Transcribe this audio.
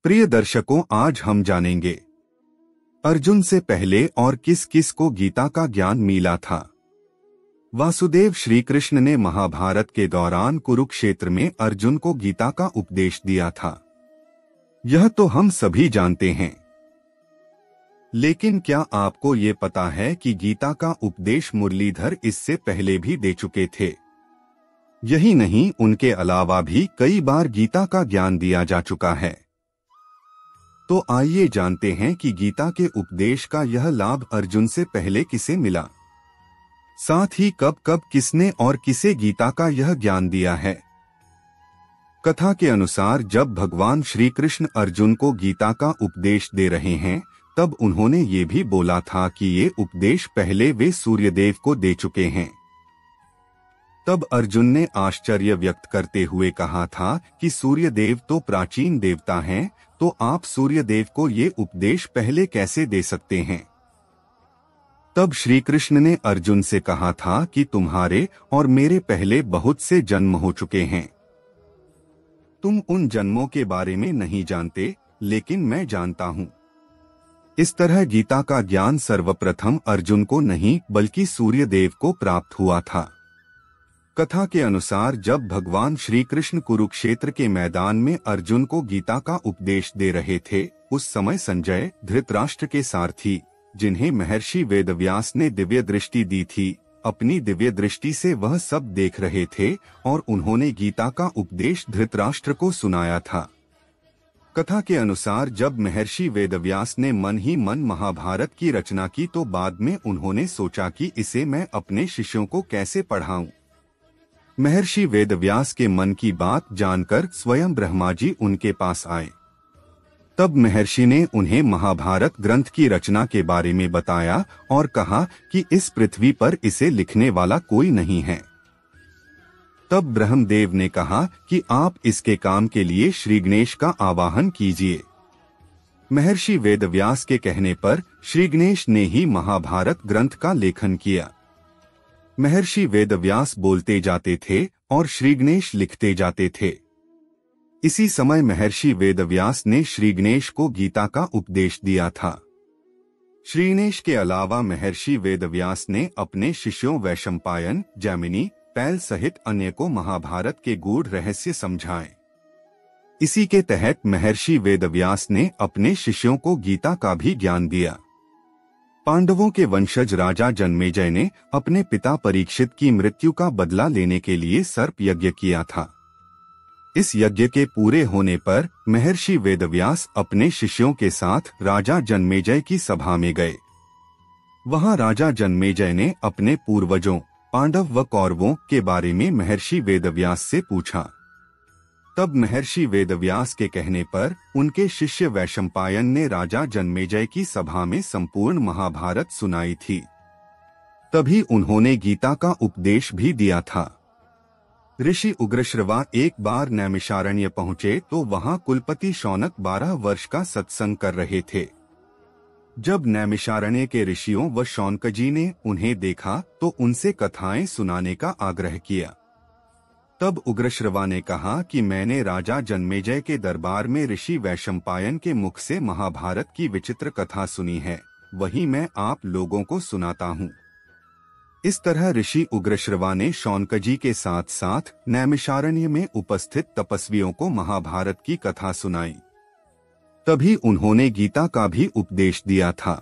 प्रिय दर्शकों, आज हम जानेंगे अर्जुन से पहले और किस किस को गीता का ज्ञान मिला था। वासुदेव श्री कृष्ण ने महाभारत के दौरान कुरुक्षेत्र में अर्जुन को गीता का उपदेश दिया था। यह तो हम सभी जानते हैं, लेकिन क्या आपको ये पता है कि गीता का उपदेश मुरलीधर इससे पहले भी दे चुके थे। यही नहीं, उनके अलावा भी कई बार गीता का ज्ञान दिया जा चुका है। तो आइए जानते हैं कि गीता के उपदेश का यह लाभ अर्जुन से पहले किसे मिला, साथ ही कब कब किसने और किसे गीता का यह ज्ञान दिया है। कथा के अनुसार जब भगवान श्री कृष्ण अर्जुन को गीता का उपदेश दे रहे हैं, तब उन्होंने ये भी बोला था कि ये उपदेश पहले वे सूर्यदेव को दे चुके हैं। तब अर्जुन ने आश्चर्य व्यक्त करते हुए कहा था कि सूर्यदेव तो प्राचीन देवता हैं, तो आप सूर्यदेव को ये उपदेश पहले कैसे दे सकते हैं। तब श्री कृष्ण ने अर्जुन से कहा था कि तुम्हारे और मेरे पहले बहुत से जन्म हो चुके हैं। तुम उन जन्मों के बारे में नहीं जानते, लेकिन मैं जानता हूँ। इस तरह गीता का ज्ञान सर्वप्रथम अर्जुन को नहीं बल्कि सूर्यदेव को प्राप्त हुआ था। कथा के अनुसार जब भगवान श्री कृष्ण कुरुक्षेत्र के मैदान में अर्जुन को गीता का उपदेश दे रहे थे, उस समय संजय, धृतराष्ट्र के सारथी, जिन्हें महर्षि वेदव्यास ने दिव्य दृष्टि दी थी, अपनी दिव्य दृष्टि से वह सब देख रहे थे और उन्होंने गीता का उपदेश धृतराष्ट्र को सुनाया था। कथा के अनुसार जब महर्षि वेदव्यास ने मन ही मन महाभारत की रचना की, तो बाद में उन्होंने सोचा कि इसे मैं अपने शिष्यों को कैसे पढ़ाऊं। महर्षि वेदव्यास के मन की बात जानकर स्वयं ब्रह्मा जी उनके पास आए। तब महर्षि ने उन्हें महाभारत ग्रंथ की रचना के बारे में बताया और कहा कि इस पृथ्वी पर इसे लिखने वाला कोई नहीं है। तब ब्रह्मदेव ने कहा कि आप इसके काम के लिए श्री गणेश का आवाहन कीजिए। महर्षि वेदव्यास के कहने पर श्री गणेश ने ही महाभारत ग्रंथ का लेखन किया। महर्षि वेदव्यास बोलते जाते थे और श्री गणेश लिखते जाते थे। इसी समय महर्षि वेदव्यास ने श्री गणेश को गीता का उपदेश दिया था। श्री गणेश के अलावा महर्षि वेदव्यास ने अपने शिष्यों वैशंपायन, जैमिनी, पैल सहित अन्य को महाभारत के गूढ़ रहस्य समझाए। इसी के तहत महर्षि वेदव्यास ने अपने शिष्यों को गीता का भी ज्ञान दिया। पांडवों के वंशज राजा जन्मेजय ने अपने पिता परीक्षित की मृत्यु का बदला लेने के लिए सर्प यज्ञ किया था। इस यज्ञ के पूरे होने पर महर्षि वेदव्यास अपने शिष्यों के साथ राजा जन्मेजय की सभा में गए। वहां राजा जन्मेजय ने अपने पूर्वजों पांडव व कौरवों के बारे में महर्षि वेदव्यास से पूछा। तब महर्षि वेदव्यास के कहने पर उनके शिष्य वैशंपायन ने राजा जन्मेजय की सभा में संपूर्ण महाभारत सुनाई थी। तभी उन्होंने गीता का उपदेश भी दिया था। ऋषि उग्रश्रवा एक बार नैमिषारण्य पहुंचे तो वहां कुलपति शौनक 12 वर्ष का सत्संग कर रहे थे। जब नैमिषारण्य के ऋषियों व शौनकजी ने उन्हें देखा तो उनसे कथाएं सुनाने का आग्रह किया। तब उग्रश्रवा ने कहा कि मैंने राजा जन्मेजय के दरबार में ऋषि वैशंपायन के मुख से महाभारत की विचित्र कथा सुनी है, वही मैं आप लोगों को सुनाता हूँ। इस तरह ऋषि उग्रश्रवा ने शौनकजी के साथ साथ नैमिषारण्य में उपस्थित तपस्वियों को महाभारत की कथा सुनाई। तभी उन्होंने गीता का भी उपदेश दिया था।